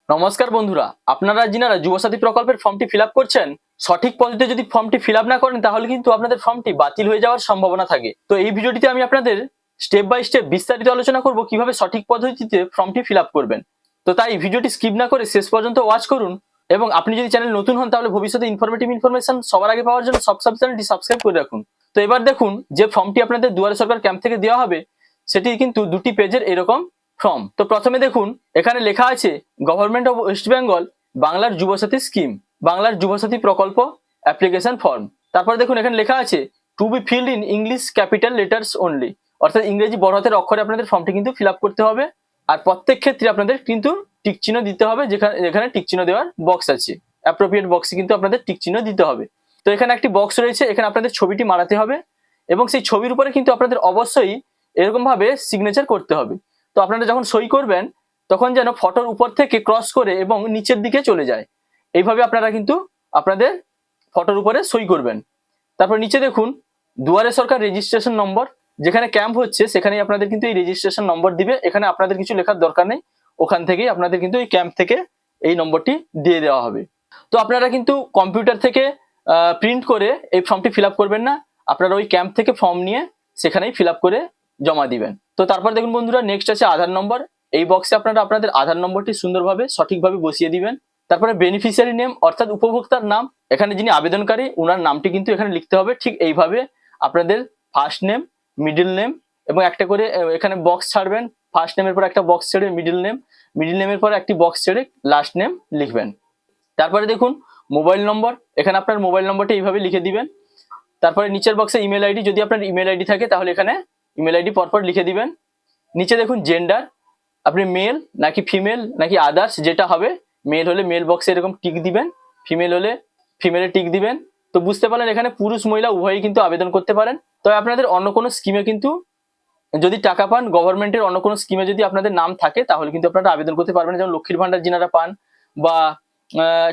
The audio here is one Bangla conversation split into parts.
নমস্কার বন্ধুরা, আপনারা যিনারা যুবসাথী প্রকল্পের ফর্মটি ফিল আপ করছেন, সঠিক পদ্ধতিতে যদি ফর্মটি ফিল আপ না করেন তাহলে কিন্তু আপনাদের ফর্মটি বাতিল হয়ে যাওয়ার সম্ভাবনা থাকে। তো এই ভিডিওটিতে আমি আপনাদের স্টেপ বাই স্টেপ বিস্তারিত আলোচনা করব কিভাবে সঠিক পদ্ধতিতে ফর্মটি ফিল আপ করবেন। তো তাই ভিডিওটি স্কিপ না করে শেষ পর্যন্ত ওয়াচ করুন, এবং আপনি যদি চ্যানেল নতুন হন তাহলে ভবিষ্যতে ইনফরমেশন সবার আগে পাওয়ার জন্য চ্যানেলটি সাবস্ক্রাইব করে রাখুন। তো এবার দেখুন, যে ফর্মটি আপনাদের দুয়ারে সরকার ক্যাম্প থেকে দেওয়া হবে সেটি কিন্তু দুটি পেজের এরকম ফর্ম। তো প্রথমে দেখুন, এখানে লেখা আছে গভর্নমেন্ট অফ ওয়েস্ট বেঙ্গল বাংলার যুবসাথী স্কিম, বাংলার যুবসাথী প্রকল্প অ্যাপ্লিকেশন ফর্ম। তারপর দেখুন এখানে লেখা আছে to be filled in English capital letters only, অর্থাৎ ইংরেজি বড় হাতের অক্ষরে আপনাদের ফর্মটি কিন্তু ফিল আপ করতে হবে। আর প্রত্যেক ক্ষেত্রে আপনাদের কিন্তু টিক চিহ্ন দিতে হবে, যেখানে টিক চিহ্ন দেওয়ার বক্স আছে, অ্যাপ্রোপ্রিয়েট বক্সে কিন্তু আপনাদের টিক চিহ্ন দিতে হবে। তো এখানে একটি বক্স রয়েছে, এখানে আপনাদের ছবিটি মারাতে হবে, এবং সেই ছবির উপরে কিন্তু আপনাদের অবশ্যই এরকম ভাবে সিগনেচার করতে হবে। তো আপনারা যখন সই করবেন তখন যেন ফটোর উপর থেকে ক্রস করে এবং নিচের দিকে চলে যায়, এইভাবে আপনারা কিন্তু আপনাদের ফটোর উপরে সই করবেন। তারপর নিচে দেখুন দুয়ারে সরকার রেজিস্ট্রেশন নম্বর, যেখানে ক্যাম্প হচ্ছে সেখানেই আপনাদের কিন্তু এই রেজিস্ট্রেশন নম্বর দিবে। এখানে আপনাদের কিছু লেখার দরকার নেই, ওখান থেকেই আপনাদের কিন্তু এই ক্যাম্প থেকে এই নম্বরটি দিয়ে দেওয়া হবে। তো আপনারা কিন্তু কম্পিউটার থেকে প্রিন্ট করে এই ফর্মটি ফিল আপ করবেন না, আপনারা ওই ক্যাম্প থেকে ফর্ম নিয়ে সেখানেই ফিল আপ করে জমা দিবেন। তো তারপর দেখুন বন্ধুরা, নেক্সট আছে আধার নম্বর। এই বক্সে আপনারা আপনাদের আধার নম্বরটি সুন্দরভাবে সঠিকভাবে বসিয়ে দিবেন। তারপরে বেনিফিশিয়ারি নেম অর্থাৎ উপভোক্তার নাম, এখানে যিনি আবেদনকারী ওনার নামটি কিন্তু এখানে লিখতে হবে। ঠিক এইভাবে আপনাদের ফার্স্ট নেম, মিডল নেম এবং একটা করে এখানে বক্স ছাড়বেন। ফার্স্ট নেমের পর একটা বক্স ছেড়ে মিডল নেমের পর একটি বক্স ছেড়ে লাস্ট নেম লিখবেন। তারপরে দেখুন মোবাইল নম্বর, এখানে আপনার মোবাইল নম্বরটি এইভাবে লিখে দিবেন। তারপরে নিচের বক্সে ইমেল আইডি, যদি আপনার ইমেল আইডি থাকে তাহলে এখানে ইমেল আইডি পরপর লিখে দিবেন। নিচে দেখুন জেন্ডার, আপনি মেল নাকি ফিমেল নাকি আদার্স, যেটা হবে। মেল হলে মেল বক্সে এরকম টিক দিবেন, ফিমেল হলে ফিমেলে টিক দিবেন। তো বুঝতে পারলেন এখানে পুরুষ মহিলা উভয়ই কিন্তু আবেদন করতে পারেন। তবে আপনাদের অন্য কোনো স্কিমে কিন্তু যদি টাকা পান, গভর্নমেন্টের অন্য কোনো স্কিমে যদি আপনাদের নাম থাকে তাহলে কিন্তু আপনারা আবেদন করতে পারবেন। যেমন লক্ষ্মীর ভান্ডার যিনারা পান বা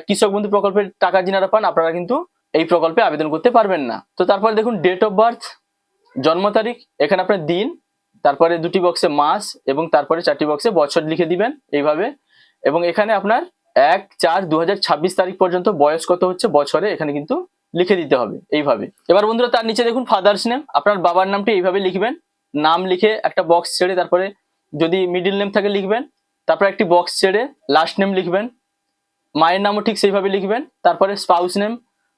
কৃষক বন্ধু প্রকল্পের টাকা যিনারা পান, আপনারা কিন্তু এই প্রকল্পে আবেদন করতে পারবেন না। তো তারপরে দেখুন ডেট অফ বার্থ, জন্ম তারিখ, এখানে আপনার দিন, তারপরে দুটি বক্সে মাস এবং তারপরে চারটি বক্সে বছর লিখে দিবেন এইভাবে। এবং এখানে আপনার 1/4/2026 তারিখ পর্যন্ত বয়স কত হচ্ছে বছরে এখানে কিন্তু লিখে দিতে হবে এইভাবে। এবার বন্ধুরা তার নিচে দেখুন ফাদার্স নেম, আপনার বাবার নামটি এইভাবে লিখবেন। নাম লিখে একটা বক্স ছেড়ে তারপরে যদি মিডিল নেম থাকে লিখবেন, তারপরে একটি বক্স ছেড়ে লাস্ট নেম লিখবেন। মায়ের নামও ঠিক সেইভাবে লিখবেন। তারপরে স্পাউস নেম,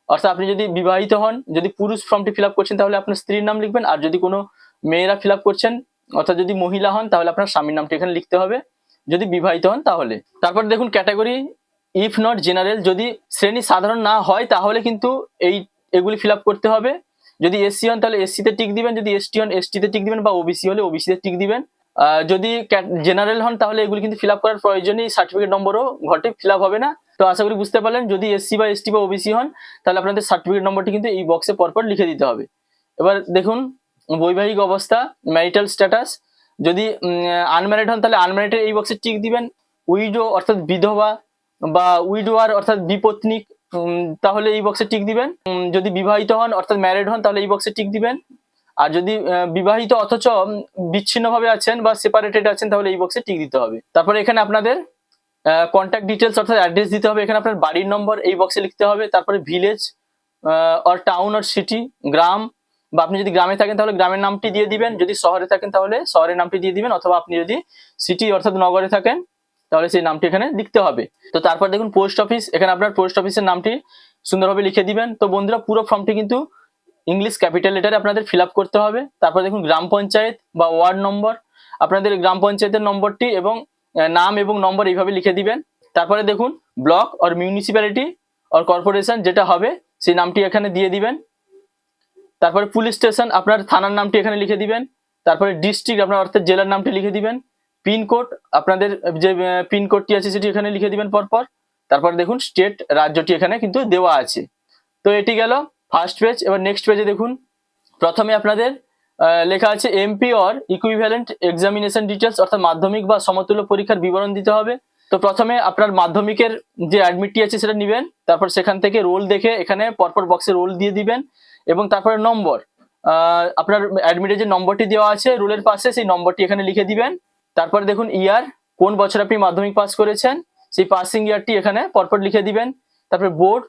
অর্থাৎ আপনি যদি বিবাহিত হন, যদি পুরুষ ফর্মটি ফিল আপ করছেন তাহলে আপনার স্ত্রীর নাম লিখবেন, আর যদি কোনো মেয়েরা ফিল আপ করছেন অর্থাৎ যদি মহিলা হন তাহলে আপনার স্বামীর নামটি এখানে লিখতে হবে, যদি বিবাহিত হন তাহলে। তারপর দেখুন ক্যাটাগরি, ইফ নট জেনারেল, যদি শ্রেণী সাধারণ না হয় তাহলে কিন্তু এগুলি ফিল আপ করতে হবে। যদি এসসি হন তাহলে এসসিতে টিক দিবেন, যদি এসটি হন এসটিতে টিক দিবেন, বা ওবিসি হলে ওবিসিতে টিক দিবেন। যদি জেনারেল হন তাহলে এগুলি কিন্তু ফিল আপ করার প্রয়োজনই, সার্টিফিকেট নম্বরও ঘটে ফিল আপ হবে না। তো আশা করি বুঝতে পারলেন। যদি এসসি বা এসটি বা ওবিসি হন তাহলে আপনাদের সার্টিফিকেট নম্বরটি কিন্তু এই বক্সে পরপর লিখে দিতে হবে। এবার দেখুন বৈবাহিক অবস্থা, ম্যারিটাল স্ট্যাটাস, যদি আনম্যারিড হন তাহলে আনম্যারিডের এই বক্সে টিক দিবেন। উইডো অর্থাৎ বিধবা বা উইডোয়ার অর্থাৎ বিপত্নিক, তাহলে এই বক্সে টিক দিবেন। যদি বিবাহিত হন অর্থাৎ ম্যারিড হন তাহলে এই বক্সে টিক দিবেন। আর যদি বিবাহিত অথচ বিচ্ছিন্নভাবে আছেন বা সেপারেটেড আছেন তাহলে এই বক্সে টিক দিতে হবে। তারপরে এখানে আপনাদের কন্ট্যাক্ট ডিটেলস অর্থাৎ অ্যাড্রেস দিতে হবে, এখানে আপনার বাড়ির নম্বর এই বক্সে লিখতে হবে। তারপরে village or town or city, গ্রাম, বা আপনি যদি গ্রামে থাকেন তাহলে গ্রামের নামটি দিয়ে দিবেন, যদি শহরে থাকেন তাহলে শহরের নামটি দিয়ে দিবেন, অথবা আপনি যদি সিটি অর্থাৎ নগরে থাকেন তাহলে সেই নামটি এখানে লিখতে হবে। তো তারপর দেখুন পোস্ট অফিস, এখানে আপনার পোস্ট অফিসের নামটি সুন্দরভাবে লিখে দিবেন। তো বন্ধুরা পুরো ফর্মটি কিন্তু ইংলিশ ক্যাপিটাল লেটারে আপনাদের ফিল আপ করতে হবে। তারপর দেখুন গ্রাম পঞ্চায়েত বা ওয়ার্ড নম্বর, আপনাদের গ্রাম পঞ্চায়েতের নম্বরটি এবং নাম এবং নম্বর এইভাবে লিখে দিবেন। তারপরে দেখুন block or municipality or corporation যেটা হবে সেই নামটি এখানে দিয়ে দিবেন। তারপরে পুলিশ স্টেশন, আপনার থানার নামটি এখানে লিখে দিবেন। তারপরে ডিস্ট্রিক্ট, আপনার অর্থাৎ জেলার নামটি লিখে দিবেন। পিনকোড, আপনাদের যে পিনকোডটি আছে সেটি এখানে লিখে দিবেন পরপর। তারপরে দেখুন স্টেট, রাজ্যটি এখানে কিন্তু দেওয়া আছে। তো এটি গেল ফার্স্ট পেজ। এবার নেক্সট পেজে দেখুন, প্রথমে আপনাদের লেখা আছে MP or equivalent examination details, অর্থাৎ মাধ্যমিক বা সমতুল্য পরীক্ষার বিবরণ দিতে হবে। তো প্রথমে আপনার মাধ্যমিকের যে অ্যাডমিটটি আছে সেটা নেবেন, তারপর সেখান থেকে রোল দেখে এখানে পরপর বক্সে রোল দিয়ে দিবেন, এবং তারপরে নম্বর, আপনার অ্যাডমিটের যে নম্বরটি দেওয়া আছে রোলের পাশে সেই নম্বরটি এখানে লিখে দিবেন। তারপরে দেখুন ইয়ার, কোন বছর আপনি মাধ্যমিক পাস করেছেন, সেই পাসিং ইয়ারটি এখানে পরপর লিখে দিবেন। তারপরে বোর্ড,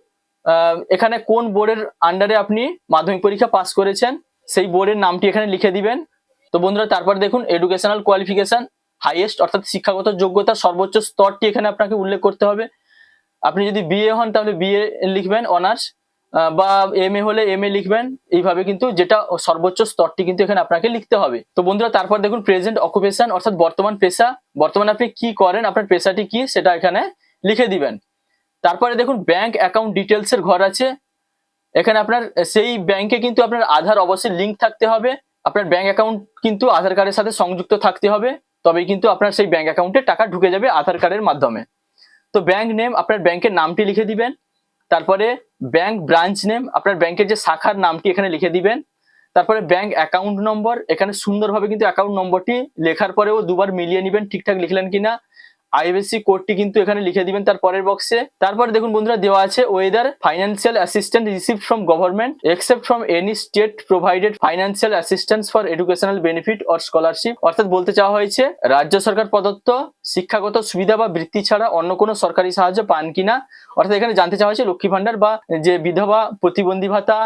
এখানে কোন বোর্ডের আন্ডারে আপনি মাধ্যমিক পরীক্ষা পাস করেছেন সেই বোর্ডের নামটি এখানে লিখে দিবেন। তো বন্ধুরা তারপর দেখুন এডুকেশনাল কোয়ালিফিকেশন হাইয়েস্ট, অর্থাৎ শিক্ষাগত যোগ্যতার সর্বোচ্চ স্তরটি এখানে আপনাকে উল্লেখ করতে হবে। আপনি যদি বিএ হন তাহলে বিএ লিখবেন অনার্স, বা এমএ হলে এমএ লিখবেন, এইভাবে কিন্তু যেটা সর্বোচ্চ স্তরটি কিন্তু এখানে আপনাকে লিখতে হবে। তো বন্ধুরা তারপর দেখুন প্রেজেন্ট অকুপেশন, অর্থাৎ বর্তমান পেশা, বর্তমানে আপনি কি করেন, আপনার পেশাটি কি সেটা এখানে লিখে দিবেন। তারপরে দেখুন ব্যাংক অ্যাকাউন্ট ডিটেলস এর ঘর আছে, এখানে আপনার সেই ব্যাংকে কিন্তু আপনার আধার অবশ্যই লিঙ্ক থাকতে হবে, আপনার ব্যাংক অ্যাকাউন্ট কিন্তু আধার কার্ডের সাথে সংযুক্ত থাকতে হবে, তবেই কিন্তু আপনার সেই ব্যাংক অ্যাকাউন্টে টাকা ঢুকে যাবে আধার কার্ডের মাধ্যমে। তো ব্যাংক নেম, আপনার ব্যাংকের নামটি লিখে দিবেন। তারপরে ব্যাংক ব্রাঞ্চ নেম, আপনার ব্যাংকের যে শাখার নামটি এখানে লিখে দিবেন। তারপরে ব্যাংক অ্যাকাউন্ট নম্বর, এখানে সুন্দরভাবে কিন্তু অ্যাকাউন্ট নম্বরটি লেখার পরেও দুবার মিলিয়ে নেবেন ঠিকঠাক লিখলেন কিনা। আইএফএসসি কোডটি কিন্তু এখানে লিখে দিবেন তার পরের বক্সে। তারপরে দেখুন বন্ধুরা দেওয়া আছে weather financial assistant received from government except from any state provided financial assistance for educational benefit or scholarship, অর্থাৎ বলতে চাওয়া হয়েছে রাজ্য সরকার প্রদত্ত শিক্ষাগত সুবিধা বা বৃত্তি ছাড়া অন্য কোনো সরকারি সাহায্য পান কিনা, অর্থাৎ এখানে জানতে চাওয়া হয়েছে লক্ষ্মী ভান্ডার বা যে বিধবা প্রতিবন্ধী ভাতা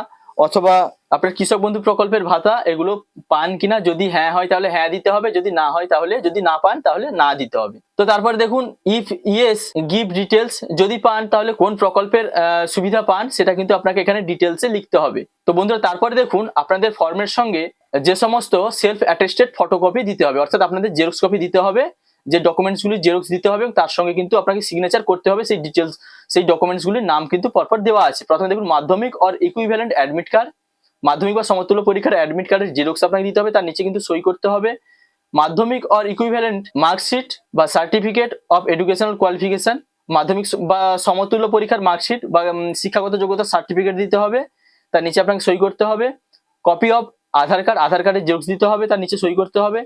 অথবা আপনার কৃষক বন্ধু প্রকল্পের ভাতা এগুলো পান কিনা, যদি হ্যাঁ হয় তাহলে হ্যাঁ দিতে হবে, যদি না হয় তাহলে, যদি না পান তাহলে না দিতে হবে। তো তারপরে দেখুন ইফ ইয়েস গিভ ডিটেলস, যদি পান তাহলে কোন প্রকল্পের সুবিধা পান সেটা কিন্তু আপনাকে এখানে ডিটেলসে লিখতে হবে। তো বন্ধুরা তারপরে দেখুন আপনাদের ফর্মের সঙ্গে যে সমস্ত সেলফ অ্যাটেস্টেড ফটোকপি দিতে হবে, অর্থাৎ আপনাদের জেরক্স কপি দিতে হবে, যে ডকুমেন্টসগুলি জেরক্স দিতে হবে তার সঙ্গে কিন্তু আপনাকে সিগনেচার করতে হবে, সেই ডিটেলস সেই ডকুমেন্টসগুলির নাম কিন্তু পরপর দেওয়া আছে। প্রথমে দেখুন মাধ্যমিক অর ইকুইভ্যালেন্ট অ্যাডমিট কার্ড, মাধ্যমিক বা সমতুল্য পরীক্ষার অ্যাডমিট কার্ডের জেরক্স আপনাকে দিতে হবে, তার নিচে কিন্তু সই করতে হবে। মাধ্যমিক অর ইকুইভ্যালেন্ট মার্কশিট বা সার্টিফিকেট অফ এডুকেশনাল কোয়ালিফিকেশন, মাধ্যমিক বা সমতুল্য পরীক্ষার মার্কশিট বা শিক্ষাগত যোগ্যতার সার্টিফিকেট দিতে হবে, তার নিচে আপনাকে সই করতে হবে। কপি অফ আধার কার্ড, আধার কার্ডের জেরক্স দিতে হবে, তার নিচে সই করতে হবে।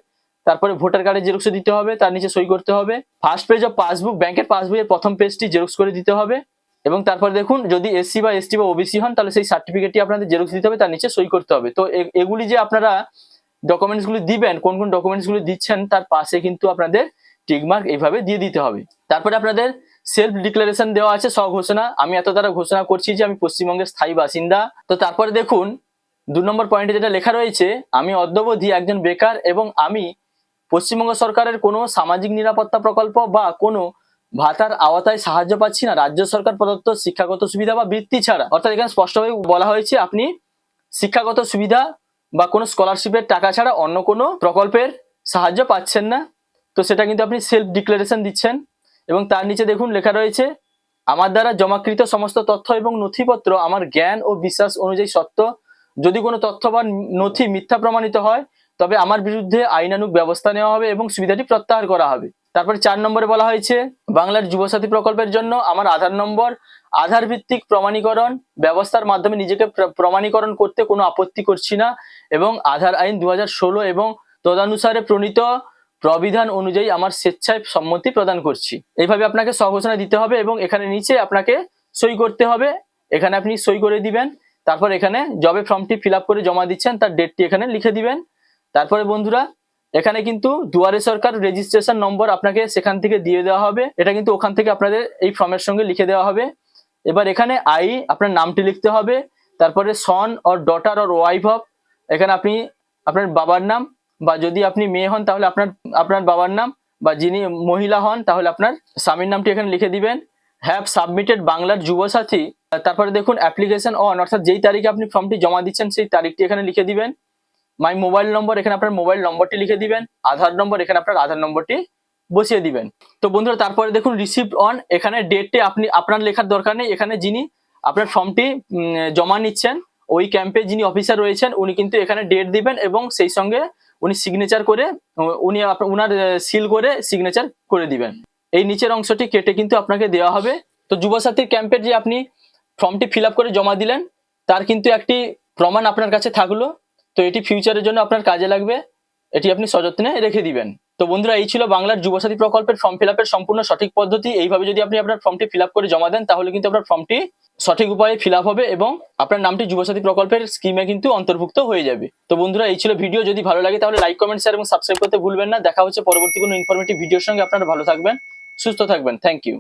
তারপরে ভোটার কার্ডের জেরক্স দিতে হবে, তার নিচে সই করতে হবে। ফার্স্ট পেজ অফ পাসবুক, ব্যাংকের পাসবইয়ের প্রথম পেজটি জেরক্স করে দিতে হবে। এবং তারপর দেখুন যদি এসসি বা এসটি বা ওবিসি হন তাহলে সেই সার্টিফিকেটটি আপনাদের জেরক্স দিতে হবে, তার নিচে সই করতে হবে। তো এগুলি যে আপনারা ডকুমেন্টসগুলি দিবেন, কোন কোন ডকুমেন্টসগুলি দিচ্ছেন তার পাশে কিন্তু আপনাদের টিকমার্ক এইভাবে দিয়ে দিতে হবে। তারপরে আপনাদের সেলফ ডিক্লারেশন দেওয়া আছে, স্বঘোষণা, আমি এত দ্বারা ঘোষণা করছি যে আমি পশ্চিমবঙ্গের স্থায়ী বাসিন্দা। তো তারপরে দেখুন 2 নম্বর পয়েন্টে যেটা লেখা রয়েছে, আমি অদ্যাবধি একজন বেকার এবং আমি পশ্চিমবঙ্গ সরকারের কোনো সামাজিক নিরাপত্তা প্রকল্প বা কোনো ভাতার আওতায় সাহায্য পাচ্ছি না রাজ্য সরকার প্রদত্ত শিক্ষাগত সুবিধা বা বৃত্তি ছাড়া, অর্থাৎ এখানে স্পষ্টভাবে বলা হয়েছে আপনি শিক্ষাগত সুবিধা বা কোনো স্কলারশিপের টাকা ছাড়া অন্য কোনো প্রকল্পের সাহায্য পাচ্ছেন না। তো সেটা কিন্তু আপনি সেলফ ডিক্লারেশন দিচ্ছেন। এবং তার নিচে দেখুন লেখা রয়েছে, আমার দ্বারা জমাকৃত সমস্ত তথ্য এবং নথিপত্র আমার জ্ঞান ও বিশ্বাস অনুযায়ী সত্য, যদি কোনো তথ্য বা নথি মিথ্যা প্রমাণিত হয় তবে আমার বিরুদ্ধে আইনানুগ ব্যবস্থা নেওয়া হবে এবং সুবিধাটি প্রত্যাহার করা হবে। তারপরে 4 নম্বরে বলা হয়েছে, বাংলার যুবসাথী প্রকল্পের জন্য আমার আধার নম্বর আধার ভিত্তিক প্রমাণীকরণ ব্যবস্থার মাধ্যমে নিজেকে প্রমাণীকরণ করতে কোনো আপত্তি করছি না এবং আধার আইন 2016 এবং তদানুসারে প্রণীত প্রবিধান অনুযায়ী আমার স্বেচ্ছায় সম্মতি প্রদান করছি। এইভাবে আপনাকে স্বঘোষণা দিতে হবে এবং এখানে নিচে আপনাকে সই করতে হবে, এখানে আপনি সই করে দিবেন। তারপর এখানে জবে ফর্মটি ফিল আপ করে জমা দিচ্ছেন তার ডেটটি এখানে লিখে দিবেন। তারপরে বন্ধুরা এখানে কিন্তু দুয়ারে সরকার রেজিস্ট্রেশন নম্বর আপনাকে সেখান থেকে দিয়ে দেওয়া হবে, এটা কিন্তু ওখান থেকে আপনাদের এই ফর্মের সঙ্গে লিখে দেওয়া হবে। এবার এখানে আই আপনার নামটি লিখতে হবে, তারপরে son or daughter or wife of, এখানে আপনি আপনার বাবার নাম, বা যদি আপনি মেয়ে হন তাহলে আপনার বাবার নাম, বা যিনি মহিলা হন তাহলে আপনার স্বামীর নামটি এখানে লিখে দিবেন। হ্যাভ সাবমিটেড বাংলার যুবসাথী, তারপরে দেখুন অ্যাপ্লিকেশন অন, অর্থাৎ যেই তারিখে আপনি ফর্মটি জমা দিচ্ছেন সেই তারিখটি এখানে লিখে দিবেন। মাই মোবাইল নম্বর, এখানে আপনার মোবাইল নম্বরটি লিখে দিবেন। আধার নম্বর, এখানে আপনার আধার নম্বরটি বসিয়ে দিবেন। তো বন্ধুরা তারপরে দেখুন রিসিভড অন, এখানে ডেটটি আপনার লেখার দরকার নেই, এখানে যিনি আপনার ফর্মটি জমা নিচ্ছেন ওই ক্যাম্পে যিনি অফিসার রয়েছেন উনি কিন্তু এখানে ডেট দিবেন এবং সেই সঙ্গে উনি সিগনেচার করে উনি উনার সিল করে সিগনেচার করে দিবেন। এই নিচের অংশটি কেটে কিন্তু আপনাকে দেওয়া হবে। তো যুবসাথীর ক্যাম্পের যে আপনি ফর্মটি ফিল আপ করে জমা দিলেন তার কিন্তু একটি প্রমাণ আপনার কাছে থাকলো, তো এটি ফিউচারের জন্য আপনার কাজে লাগবে, এটি আপনি সযত্নে রেখে দিবেন। তো বন্ধুরা এই ছিল বাংলার যুবসাথী প্রকল্পের ফর্ম ফিল আপের সম্পূর্ণ সঠিক পদ্ধতি। এইভাবে যদি আপনি আপনার ফর্মটি ফিল আপ করে জমা দেন তাহলে কিন্তু আপনার ফর্মটি সঠিক উপায়ে ফিল আপ হবে এবং আপনার নামটি যুবসাথী প্রকল্পের স্কিমে কিন্তু অন্তর্ভুক্ত হয়ে যাবে। তো বন্ধুরা এই ছিল ভিডিও, যদি ভালো লাগে তাহলে লাইক কমেন্ট শেয়ার এবং সাবস্ক্রাইব করতে ভুলবেন না। দেখা হচ্ছে পরবর্তী কোনো ইনফরমেটিভ ভিডিওর সঙ্গে। আপনারা ভালো থাকবেন, সুস্থ থাকবেন, থ্যাংক ইউ।